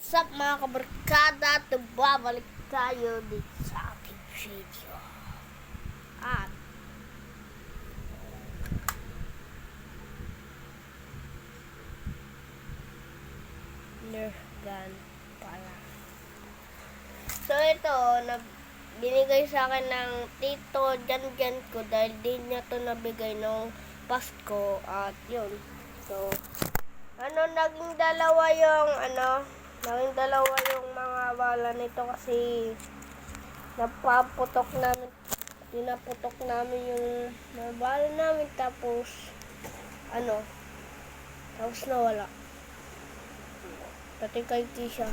Sup mga kabarkada, at babalik tayo dito sa ating video. At Nerf gun pala. So ito, binigay sa akin ng tito Jan ko dahil din niya to nabigay nung Pasko at yun. So naging dalawa yung mga bala nito kasi pinaputok namin yung mga bala namin tapos nawala. Pati kay Kisha.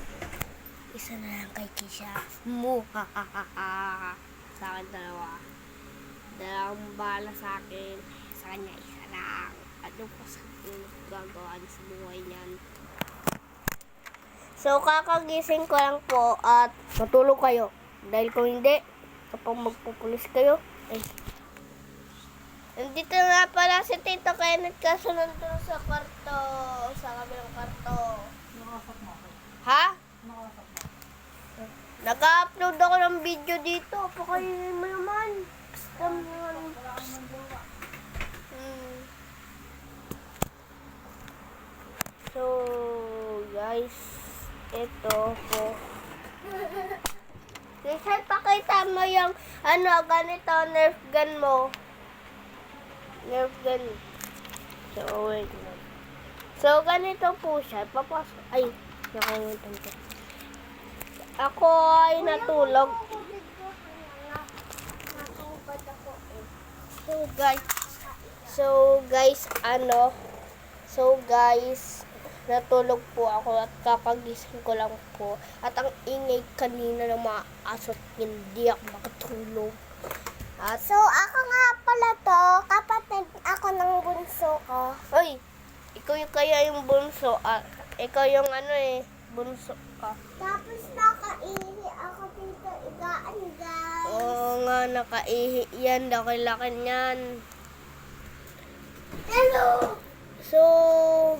Isa na lang kay Kisha. Muhahaha. Sa akin dalawa. Dalawang bala sa akin. Sa kanya isa lang. Ano pa sa gagawa sa buhay niyan. So, kakagising ko lang po at matulog kayo. Dahil kung hindi, kapag magpupulis kayo, nandito na pala si Tito Kenneth kaso nandun sa kwarto. Sa kabilang kwarto. Ha? Nag-upload ako ng video dito. Pakainin mo naman. Scam naman. So, guys, ito po. Kasi pakita mo yung ganito, Nerf gun mo. Nerf gun. So, wait na. So, ganito po siya. Papasok. Ay, nakalimutan ko. Ako ay natulog. So guys, natulog po ako at kakagising ko lang po. At ang ingay kanina ng mga asot, hindi ako makatulog. At so, ako nga pala to, kapatid ako ng bunso ko. Hoy, ikaw yung kaya yung bunso. Ikaw yung bunso ka. Tapos nakaihi ako dito, igaan guys. Oo nga, nakaihi yan. Laki-laki niyan. Hello! So,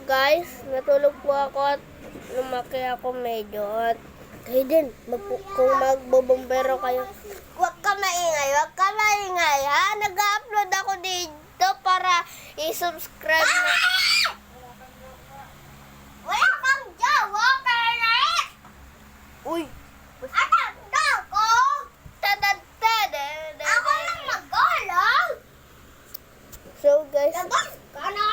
guys, natulog po ako at lumaki ako medyo. At kayo din, kung magbobombero kayo, huwag ka maingay, ha? Nag-upload ako dito para i-subscribe na. Wala kang jawa, Kenneth! Uy! Atanda ko! Ako lang magalang! So, guys, Lagas ka na!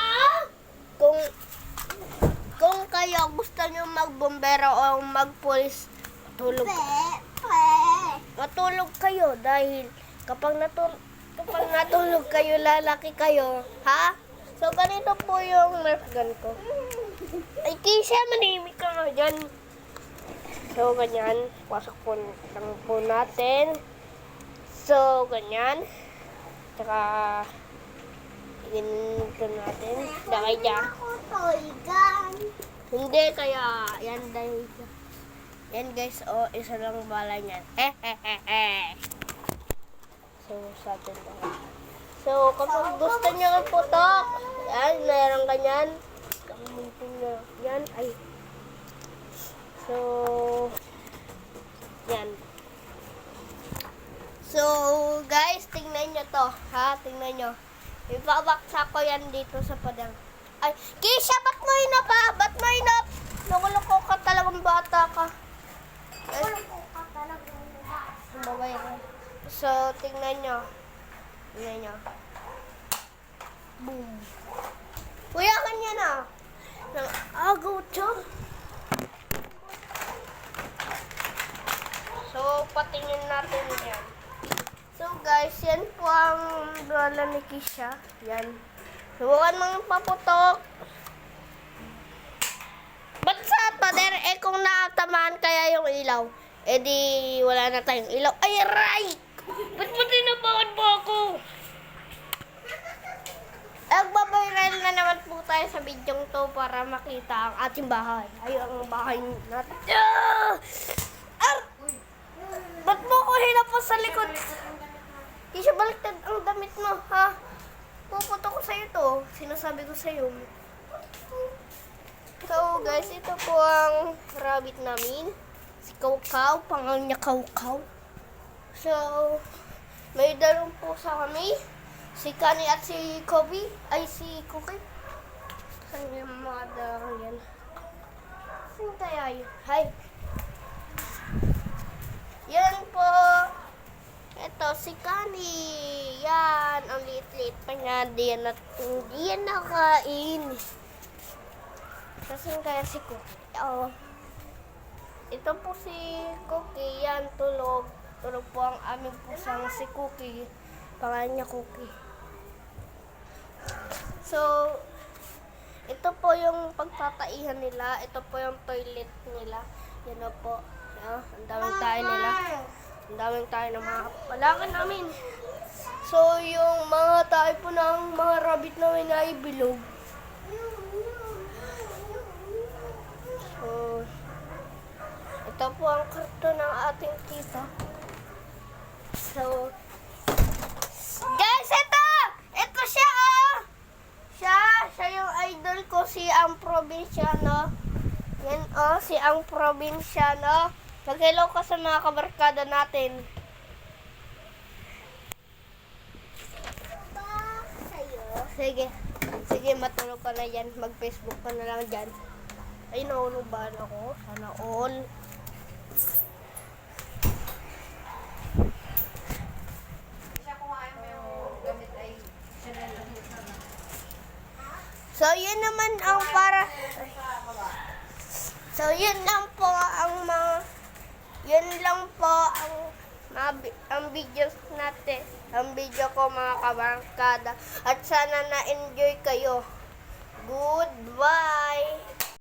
kung kayo gusto nyo magbombero o magpulis, matulog kayo dahil kapag natulog kayo, lalaki kayo, ha? So, ganito po yung Nerf gun ko. Ay, Kisha, manimik ka nga dyan. So, ganyan. Pasok po lang po natin. So, ganyan. Tsaka, ganito natin. Dakay dyan. Ako toy gun. Hindi, kaya, yan dahil. Yan guys, isa lang bala niyan. So, sa atin lang. So, kapag gusto nyo iputok, yan, meron ganyan. Gamitin nyo. Yan, ay. So, yan. So, guys, tingnan nyo to. Ha, tingnan nyo. Ibabaksa ko yan dito sa padang. Ay, Kisha, ba't mo inap ha? Ba't mo inap? Nakuloko ka talagang bata ka. Sumabay ka. So, tingnan nyo. Tingnan nyo. Boom. Kuya, kanya na. Agaw, tiyo. So, patingin natin yan. So, guys, yan po ang bala ni Kisha. Yan. Subukan mong paputok. Ba't sa pader? Kung nakatamaan kaya yung ilaw, di wala na tayong ilaw. Ay, aray! Ba't mo tinabakan mo ako? Nagbabiral na naman po tayo sa video to para makita ang ating bahay. Ay, ang bahay natin. Ba't mo ko hinapos sa likod? Kisha, baliktad ang damit mo, ha? Puputo ko sa'yo to. Sinasabi ko sa'yo. So guys, ito po ang rabbit namin. Si Kaw-Kaw, pangalan niya Kaw-Kaw. So, may dalawang pusa kami. Si Kani at si Kobe. Ay, si Cookie. Saan yung mga dalawang yan? Saan kaya yun? Hi. Yan po. Ito, si Kani. Yan, ang liit-liit pa niya. Hindi yan nakain. Kasi kaya si Cookie. Oh. Ito po si Cookie. Yan, tulog. Tulog po ang aming pusang si Cookie. Pangalan niya Cookie. So, ito po yung pagtataihan nila. Ito po yung toilet nila. Yan na po. Ang daming tayo nila. Ang daming tayo ng mga kapalakan namin. So, yung mga tayo po ng mga rabbit namin ay bilog. So, ito po ang karton ng ating tita. So, guys, ito! Ito siya, oh! Siya yung idol ko, si Ang Probinsyano. Yan, oh, si Ang Probinsyano. Mag-hello ka sa mga kabarkada natin. Sige. Sige, matulog ka na yan. Mag-Facebook ka na lang dyan. Ay, nahulog ba ako? Sana all. So, yun naman ang para... So, yun lang po ang mga... Yun lang po ang videos natin. Ang video ko mga kabarkada. At sana na-enjoy kayo. Goodbye!